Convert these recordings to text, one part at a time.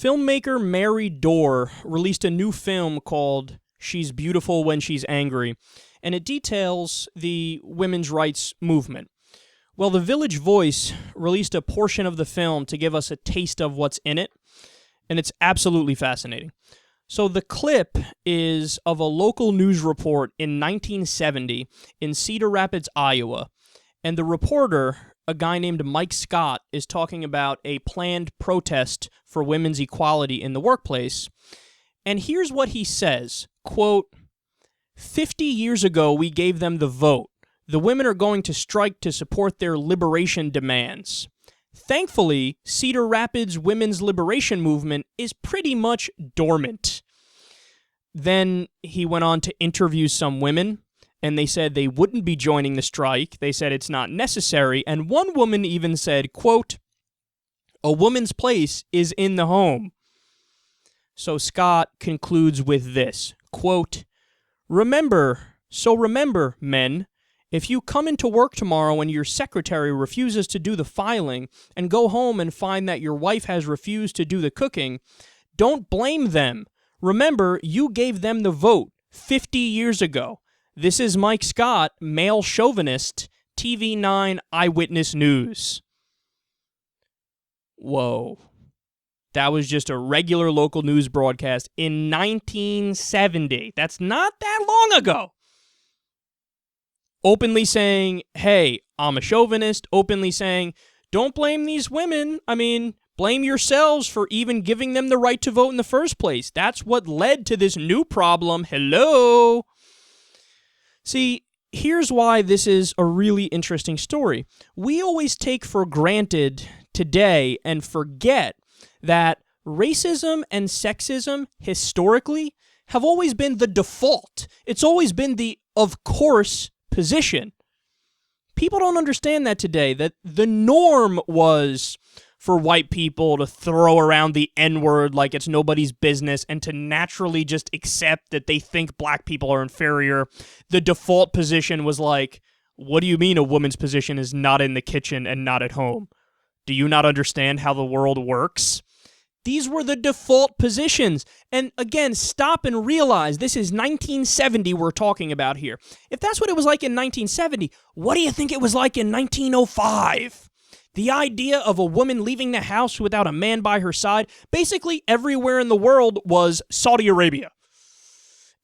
Filmmaker Mary Dorr released a new film called She's Beautiful When She's Angry, and it details the women's rights movement. Well, The Village Voice released a portion of the film to give us a taste of what's in it, and it's absolutely fascinating. So the clip is of a local news report in 1970 in Cedar Rapids, Iowa, and the reporter, a guy named Mike Scott, is talking about a planned protest for women's equality in the workplace. And here's what he says, quote, 50 years ago, we gave them the vote. The women are going to strike to support their liberation demands. Thankfully, Cedar Rapids' women's liberation movement is pretty much dormant. Then he went on to interview some women, and they said they wouldn't be joining the strike. They said it's not necessary, and one woman even said, quote, a woman's place is in the home. So Scott concludes with this, quote, remember, men, if you come into work tomorrow and your secretary refuses to do the filing and go home and find that your wife has refused to do the cooking, don't blame them. Remember, you gave them the vote 50 years ago. This is Mike Scott, male chauvinist, TV9 Eyewitness News. Whoa. That was just a regular local news broadcast in 1970. That's not that long ago. Openly saying, hey, I'm a chauvinist. Openly saying, don't blame these women. I mean, blame yourselves for even giving them the right to vote in the first place. That's what led to this new problem. Hello? See, here's why this is a really interesting story. We always take for granted today and forget that racism and sexism historically have always been the default. It's always been the of course position. People don't understand that today, that the norm was for white people to throw around the N-word like it's nobody's business and to naturally just accept that they think black people are inferior. The default position was like, what do you mean a woman's position is not in the kitchen and not at home? Do you not understand how the world works? These were the default positions. And again, stop and realize this is 1970 we're talking about here. If that's what it was like in 1970, what do you think it was like in 1905? The idea of a woman leaving the house without a man by her side, basically everywhere in the world was Saudi Arabia.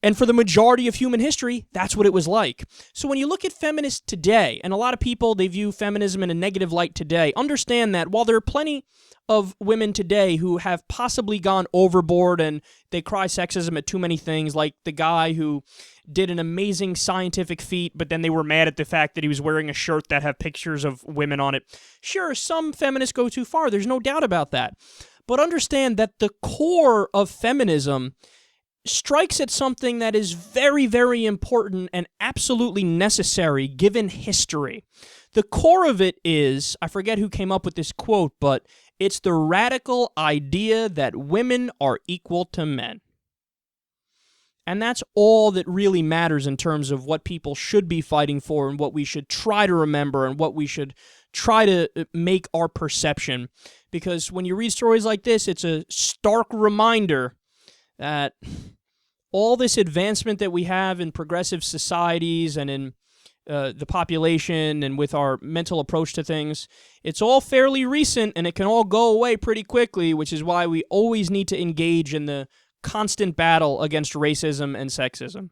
And for the majority of human history, that's what it was like. So when you look at feminists today, and a lot of people, they view feminism in a negative light today, understand that while there are plenty of women today who have possibly gone overboard and they cry sexism at too many things, like the guy who did an amazing scientific feat, but then they were mad at the fact that he was wearing a shirt that had pictures of women on it. Sure, some feminists go too far. There's no doubt about that. But understand that the core of feminism strikes at something that is very, very important and absolutely necessary given history. The core of it is, I forget who came up with this quote, but it's the radical idea that women are equal to men. And that's all that really matters in terms of what people should be fighting for and what we should try to remember and what we should try to make our perception. Because when you read stories like this, it's a stark reminder that all this advancement that we have in progressive societies and in the population and with our mental approach to things, it's all fairly recent and it can all go away pretty quickly, which is why we always need to engage in the constant battle against racism and sexism.